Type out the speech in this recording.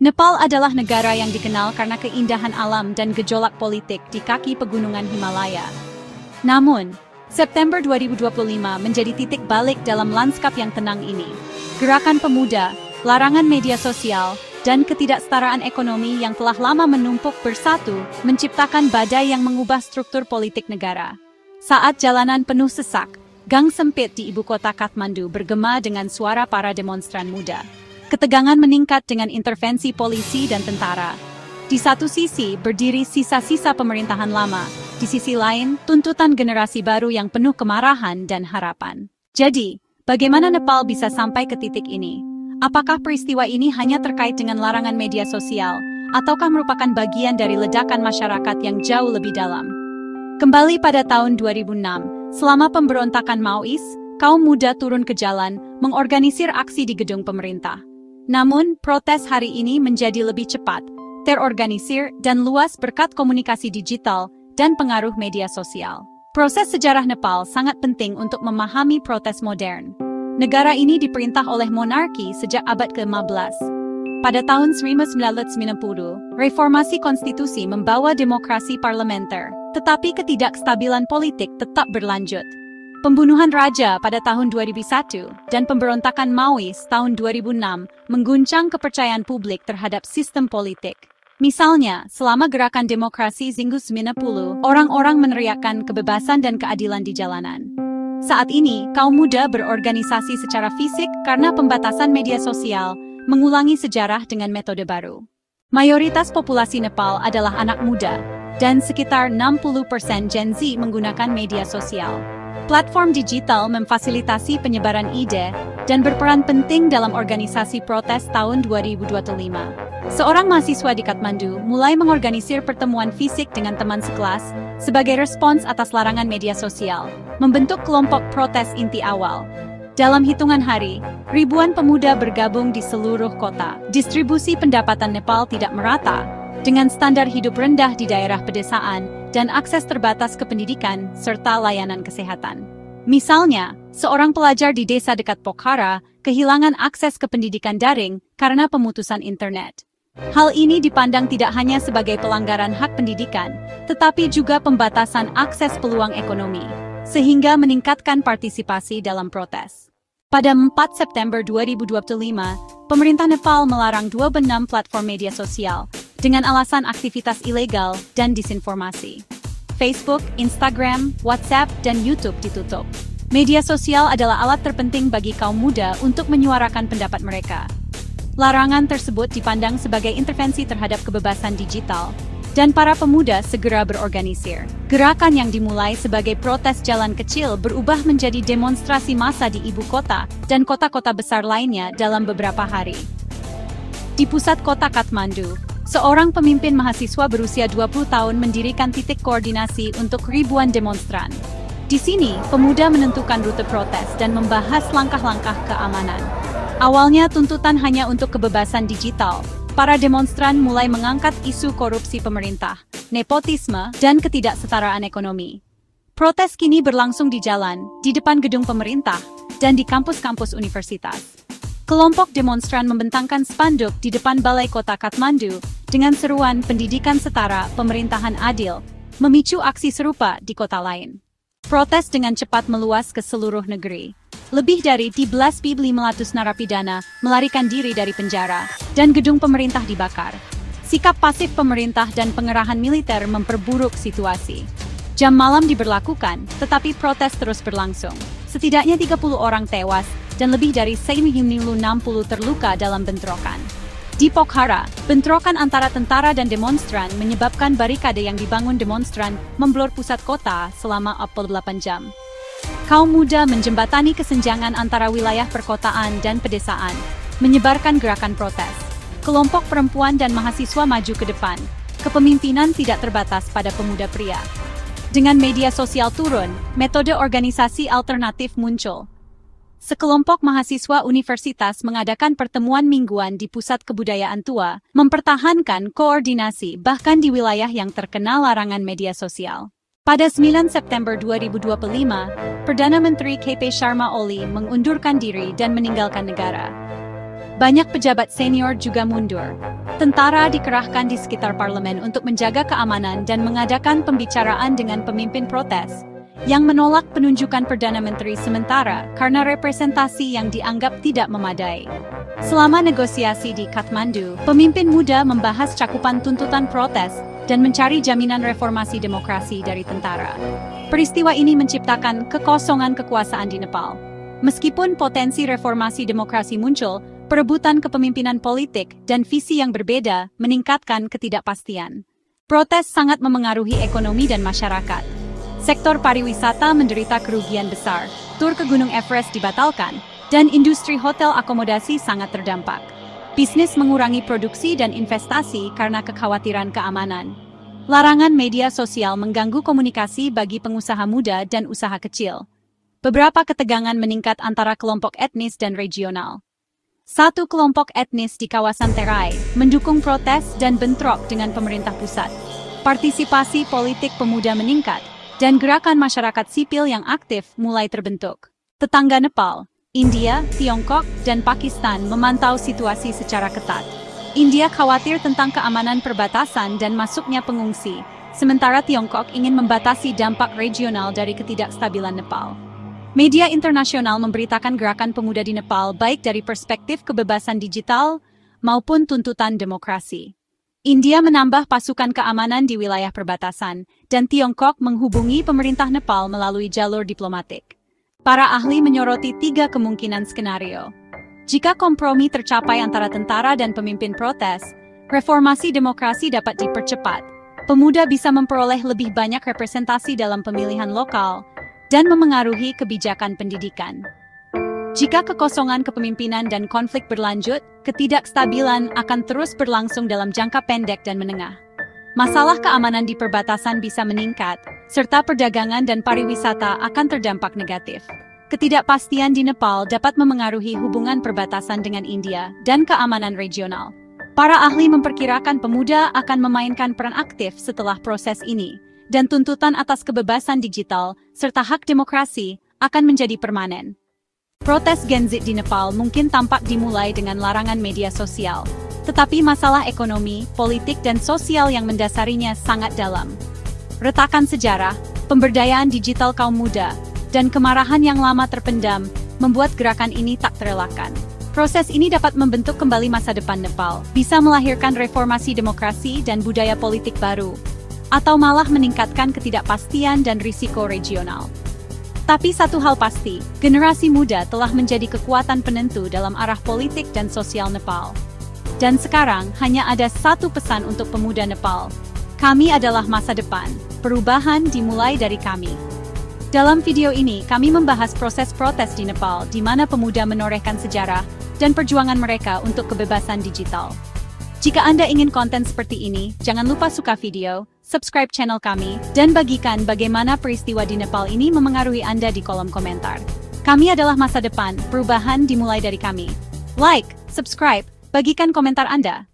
Nepal adalah negara yang dikenal karena keindahan alam dan gejolak politik di kaki pegunungan Himalaya. Namun, September 2025 menjadi titik balik dalam lanskap yang tenang ini. Gerakan pemuda, larangan media sosial, dan ketidaksetaraan ekonomi yang telah lama menumpuk bersatu menciptakan badai yang mengubah struktur politik negara. Saat jalanan penuh sesak, gang sempit di ibu kota Kathmandu bergema dengan suara para demonstran muda. Ketegangan meningkat dengan intervensi polisi dan tentara. Di satu sisi berdiri sisa-sisa pemerintahan lama, di sisi lain tuntutan generasi baru yang penuh kemarahan dan harapan. Jadi, bagaimana Nepal bisa sampai ke titik ini? Apakah peristiwa ini hanya terkait dengan larangan media sosial, ataukah merupakan bagian dari ledakan masyarakat yang jauh lebih dalam? Kembali pada tahun 2006, selama pemberontakan Maois, kaum muda turun ke jalan, mengorganisir aksi di gedung pemerintah. Namun, protes hari ini menjadi lebih cepat, terorganisir, dan luas berkat komunikasi digital dan pengaruh media sosial. Proses sejarah Nepal sangat penting untuk memahami protes modern. Negara ini diperintah oleh monarki sejak abad ke-15. Pada tahun 1990, reformasi konstitusi membawa demokrasi parlementer, tetapi ketidakstabilan politik tetap berlanjut. Pembunuhan raja pada tahun 2001 dan pemberontakan Maois tahun 2006 mengguncang kepercayaan publik terhadap sistem politik. Misalnya, selama gerakan demokrasi Zingus 90, orang-orang meneriakkan kebebasan dan keadilan di jalanan. Saat ini, kaum muda berorganisasi secara fisik karena pembatasan media sosial, mengulangi sejarah dengan metode baru. Mayoritas populasi Nepal adalah anak muda, dan sekitar 60% Gen Z menggunakan media sosial. Platform digital memfasilitasi penyebaran ide dan berperan penting dalam organisasi protes tahun 2025. Seorang mahasiswa di Kathmandu mulai mengorganisir pertemuan fisik dengan teman sekelas sebagai respons atas larangan media sosial, membentuk kelompok protes inti awal. Dalam hitungan hari, ribuan pemuda bergabung di seluruh kota. Distribusi pendapatan Nepal tidak merata, dengan standar hidup rendah di daerah pedesaan dan akses terbatas ke pendidikan serta layanan kesehatan. Misalnya, seorang pelajar di desa dekat Pokhara kehilangan akses ke pendidikan daring karena pemutusan internet. Hal ini dipandang tidak hanya sebagai pelanggaran hak pendidikan, tetapi juga pembatasan akses peluang ekonomi, sehingga meningkatkan partisipasi dalam protes. Pada 4 September 2025, pemerintah Nepal melarang 26 platform media sosial dengan alasan aktivitas ilegal dan disinformasi. Facebook, Instagram, WhatsApp, dan YouTube ditutup. Media sosial adalah alat terpenting bagi kaum muda untuk menyuarakan pendapat mereka. Larangan tersebut dipandang sebagai intervensi terhadap kebebasan digital, dan para pemuda segera berorganisir. Gerakan yang dimulai sebagai protes jalan kecil berubah menjadi demonstrasi massa di ibu kota dan kota-kota besar lainnya dalam beberapa hari. Di pusat kota Kathmandu, seorang pemimpin mahasiswa berusia 20 tahun mendirikan titik koordinasi untuk ribuan demonstran. Di sini, pemuda menentukan rute protes dan membahas langkah-langkah keamanan. Awalnya tuntutan hanya untuk kebebasan digital. Para demonstran mulai mengangkat isu korupsi pemerintah, nepotisme, dan ketidaksetaraan ekonomi. Protes kini berlangsung di jalan, di depan gedung pemerintah, dan di kampus-kampus universitas. Kelompok demonstran membentangkan spanduk di depan balai kota Kathmandu dengan seruan pendidikan setara, pemerintahan adil, memicu aksi serupa di kota lain. Protes dengan cepat meluas ke seluruh negeri. Lebih dari 13.500 narapidana melarikan diri dari penjara, dan gedung pemerintah dibakar. Sikap pasif pemerintah dan pengerahan militer memperburuk situasi. Jam malam diberlakukan, tetapi protes terus berlangsung. Setidaknya 30 orang tewas, dan lebih dari 160 terluka dalam bentrokan. Di Pokhara, bentrokan antara tentara dan demonstran menyebabkan barikade yang dibangun demonstran memblor pusat kota selama 48 jam. Kaum muda menjembatani kesenjangan antara wilayah perkotaan dan pedesaan, menyebarkan gerakan protes. Kelompok perempuan dan mahasiswa maju ke depan. Kepemimpinan tidak terbatas pada pemuda pria. Dengan media sosial turun, metode organisasi alternatif muncul. Sekelompok mahasiswa universitas mengadakan pertemuan mingguan di pusat kebudayaan tua, mempertahankan koordinasi bahkan di wilayah yang terkena larangan media sosial. Pada 9 September 2025, Perdana Menteri KP Sharma Oli mengundurkan diri dan meninggalkan negara. Banyak pejabat senior juga mundur. Tentara dikerahkan di sekitar parlemen untuk menjaga keamanan dan mengadakan pembicaraan dengan pemimpin protes yang menolak penunjukan Perdana Menteri sementara karena representasi yang dianggap tidak memadai. Selama negosiasi di Kathmandu, pemimpin muda membahas cakupan tuntutan protes dan mencari jaminan reformasi demokrasi dari tentara. Peristiwa ini menciptakan kekosongan kekuasaan di Nepal. Meskipun potensi reformasi demokrasi muncul, perebutan kepemimpinan politik dan visi yang berbeda meningkatkan ketidakpastian. Protes sangat memengaruhi ekonomi dan masyarakat. Sektor pariwisata menderita kerugian besar, tur ke Gunung Everest dibatalkan, dan industri hotel akomodasi sangat terdampak. Bisnis mengurangi produksi dan investasi karena kekhawatiran keamanan. Larangan media sosial mengganggu komunikasi bagi pengusaha muda dan usaha kecil. Beberapa ketegangan meningkat antara kelompok etnis dan regional. Satu kelompok etnis di kawasan Terai mendukung protes dan bentrok dengan pemerintah pusat. Partisipasi politik pemuda meningkat, dan gerakan masyarakat sipil yang aktif mulai terbentuk. Tetangga Nepal, India, Tiongkok, dan Pakistan memantau situasi secara ketat. India khawatir tentang keamanan perbatasan dan masuknya pengungsi, sementara Tiongkok ingin membatasi dampak regional dari ketidakstabilan Nepal. Media internasional memberitakan gerakan pemuda di Nepal baik dari perspektif kebebasan digital maupun tuntutan demokrasi. India menambah pasukan keamanan di wilayah perbatasan, dan Tiongkok menghubungi pemerintah Nepal melalui jalur diplomatik. Para ahli menyoroti 3 kemungkinan skenario. Jika kompromi tercapai antara tentara dan pemimpin protes, reformasi demokrasi dapat dipercepat. Pemuda bisa memperoleh lebih banyak representasi dalam pemilihan lokal, dan memengaruhi kebijakan pendidikan. Jika kekosongan kepemimpinan dan konflik berlanjut, ketidakstabilan akan terus berlangsung dalam jangka pendek dan menengah. Masalah keamanan di perbatasan bisa meningkat, serta perdagangan dan pariwisata akan terdampak negatif. Ketidakpastian di Nepal dapat memengaruhi hubungan perbatasan dengan India dan keamanan regional. Para ahli memperkirakan pemuda akan memainkan peran aktif setelah proses ini, dan tuntutan atas kebebasan digital serta hak demokrasi akan menjadi permanen. Protes Gen Z di Nepal mungkin tampak dimulai dengan larangan media sosial, tetapi masalah ekonomi, politik, dan sosial yang mendasarinya sangat dalam. Retakan sejarah, pemberdayaan digital kaum muda, dan kemarahan yang lama terpendam membuat gerakan ini tak terelakkan. Proses ini dapat membentuk kembali masa depan Nepal, bisa melahirkan reformasi demokrasi dan budaya politik baru, atau malah meningkatkan ketidakpastian dan risiko regional. Tapi satu hal pasti, generasi muda telah menjadi kekuatan penentu dalam arah politik dan sosial Nepal. Dan sekarang hanya ada satu pesan untuk pemuda Nepal. Kami adalah masa depan, perubahan dimulai dari kami. Dalam video ini, kami membahas proses protes di Nepal di mana pemuda menorehkan sejarah dan perjuangan mereka untuk kebebasan digital. Jika Anda ingin konten seperti ini, jangan lupa suka video, subscribe channel kami, dan bagikan bagaimana peristiwa di Nepal ini memengaruhi Anda di kolom komentar. Kami adalah masa depan, perubahan dimulai dari kami. Like, subscribe, bagikan komentar Anda.